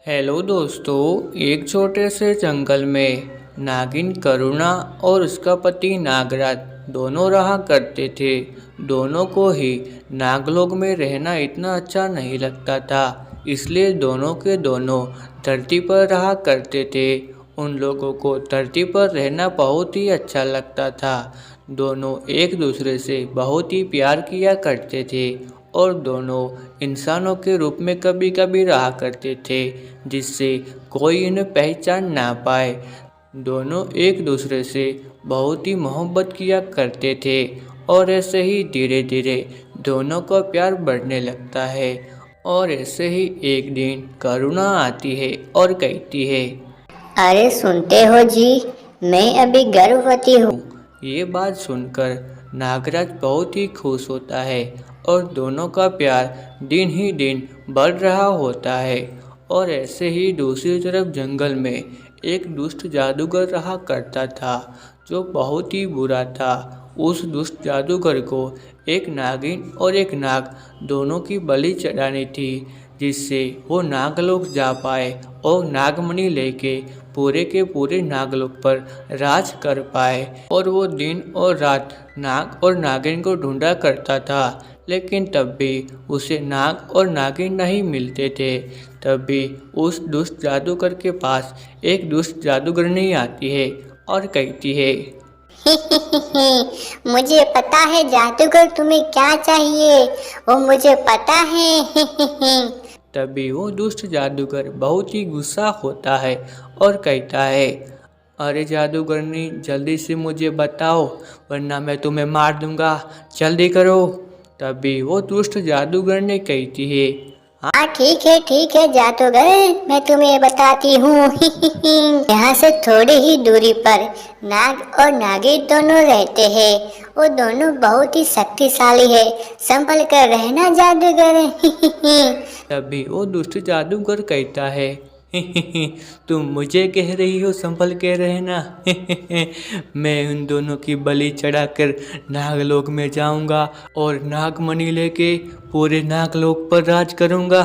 Hello दोस्तों, एक छोटे से जंगल में नागिन करुणा और उसका पति नागराज दोनों रहा करते थे। दोनों को ही नागलोक में रहना इतना अच्छा नहीं लगता था, इसलिए दोनों के दोनों धरती पर रहा करते थे। उन लोगों को धरती पर रहना बहुत ही अच्छा लगता था। दोनों एक दूसरे से बहुत ही प्यार किया करते थे और दोनों इंसानों के रूप में कभी कभी रहा करते थे, जिससे कोई इन्हें पहचान ना पाए। दोनों एक दूसरे से बहुत ही मोहब्बत किया करते थे और ऐसे ही धीरे धीरे दोनों का प्यार बढ़ने लगता है। और ऐसे ही एक दिन करुणा आती है और कहती है, अरे सुनते हो जी, मैं अभी गर्भवती हूँ। ये बात सुनकर नागराज बहुत ही खुश होता है और दोनों का प्यार दिन ही दिन बढ़ रहा होता है। और ऐसे ही दूसरी तरफ जंगल में एक दुष्ट जादूगर रहा करता था, जो बहुत ही बुरा था। उस दुष्ट जादूगर को एक नागिन और एक नाग दोनों की बलि चढ़ानी थी, जिससे वो नागलोक जा पाए और नागमणि लेके पूरे के पूरे नागलोक पर राज कर पाए। और वो दिन और रात नाग और नागिन को ढूंढा करता था, लेकिन तब भी उसे नाग और नागिन नहीं मिलते थे। तब भी उस दुष्ट जादूगर के पास एक दुष्ट जादूगरनी आती है और कहती है, मुझे पता है जादूगर, तुम्हें क्या चाहिए वो मुझे पता है। तभी वो दुष्ट जादूगर बहुत ही गुस्सा होता है और कहता है, अरे जादूगरनी, जल्दी से मुझे बताओ वरना मैं तुम्हें मार दूंगा, जल्दी करो। तभी वो दुष्ट जादूगरनी कहती है, हाँ ठीक है जादूगर, मैं तुम्हें बताती हूँ। यहाँ से थोड़ी ही दूरी पर नाग और नागिन दोनों रहते हैं। वो दोनों बहुत ही शक्तिशाली है, संभल कर रहना जादूगर। तभी वो दुष्ट जादूगर कहता है, तुम मुझे कह रही हो संभल के रहना? मैं उन दोनों की बलि चढ़ाकर नागलोक में जाऊंगा और नागमणि लेके पूरे नागलोक पर राज करूंगा।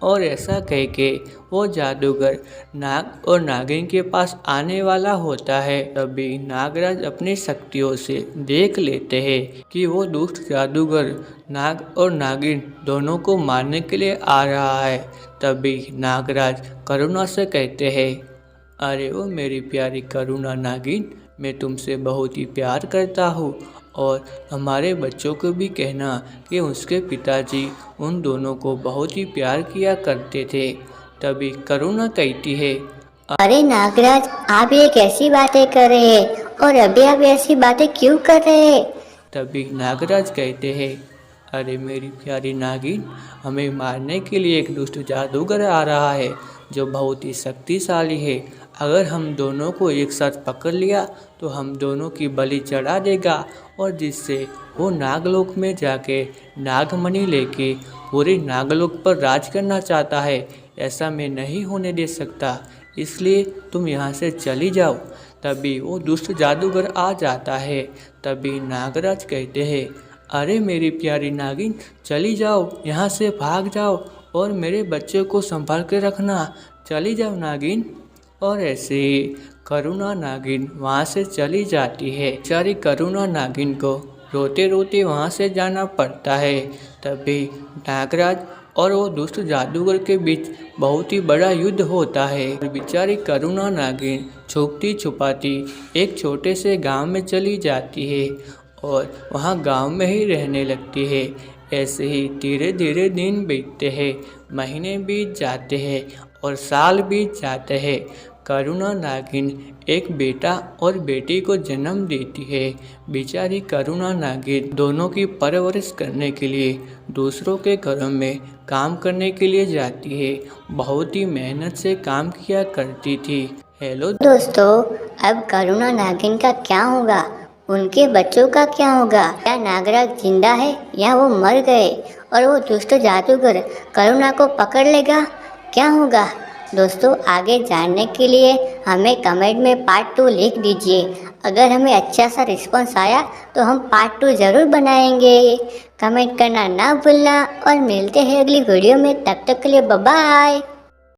और ऐसा कह के वो जादूगर नाग और नागिन के पास आने वाला होता है। तभी नागराज अपनी शक्तियों से देख लेते हैं कि वो दुष्ट जादूगर नाग और नागिन दोनों को मारने के लिए आ रहा है। तभी नागराज करुणा से कहते हैं, अरे ओ मेरी प्यारी करुणा नागिन, मैं तुमसे बहुत ही प्यार करता हूँ और हमारे बच्चों को भी कहना कि उसके पिताजी उन दोनों को बहुत ही प्यार किया करते थे। तभी करुणा कहती है, अरे नागराज, आप ये कैसी बातें कर रहे हैं और अभी आप ऐसी बातें क्यों कर रहे हैं? तभी नागराज कहते हैं, अरे मेरी प्यारी नागिन, हमें मारने के लिए एक दुष्ट जादूगर आ रहा है जो बहुत ही शक्तिशाली है। अगर हम दोनों को एक साथ पकड़ लिया तो हम दोनों की बलि चढ़ा देगा और जिससे वो नागलोक में जाके नागमणि लेके पूरे नागलोक पर राज करना चाहता है। ऐसा मैं नहीं होने दे सकता, इसलिए तुम यहाँ से चली जाओ। तभी वो दुष्ट जादूगर आ जाता है। तभी नागराज कहते हैं, अरे मेरी प्यारी नागिन, चली जाओ, यहाँ से भाग जाओ और मेरे बच्चे को संभाल के रखना, चली जाओ नागिन। और ऐसे ही करुणा नागिन वहाँ से चली जाती है। बेचारी करुणा नागिन को रोते रोते वहाँ से जाना पड़ता है। तभी नागराज और वो दुष्ट जादूगर के बीच बहुत ही बड़ा युद्ध होता है। बेचारी करुणा नागिन छुपती छुपाती एक छोटे से गांव में चली जाती है और वहाँ गांव में ही रहने लगती है। ऐसे ही धीरे धीरे दिन बीतते हैं, महीने बीत जाते हैं और साल बीत जाते हैं। करुणा नागिन एक बेटा और बेटी को जन्म देती है। बेचारी करुणा नागिन दोनों की परवरिश करने के लिए दूसरों के घरों में काम करने के लिए जाती है। बहुत ही मेहनत से काम किया करती थी। हेलो दोस्तों, अब करुणा नागिन का क्या होगा? उनके बच्चों का क्या होगा? क्या नागराज जिंदा है या वो मर गए और वो दुष्ट जादूगर करुणा को पकड़ लेगा? क्या होगा? दोस्तों, आगे जानने के लिए हमें कमेंट में पार्ट 2 लिख दीजिए। अगर हमें अच्छा सा रिस्पॉन्स आया तो हम पार्ट 2 ज़रूर बनाएंगे। कमेंट करना ना भूलना और मिलते हैं अगली वीडियो में। तब तक के लिए बाय बाय।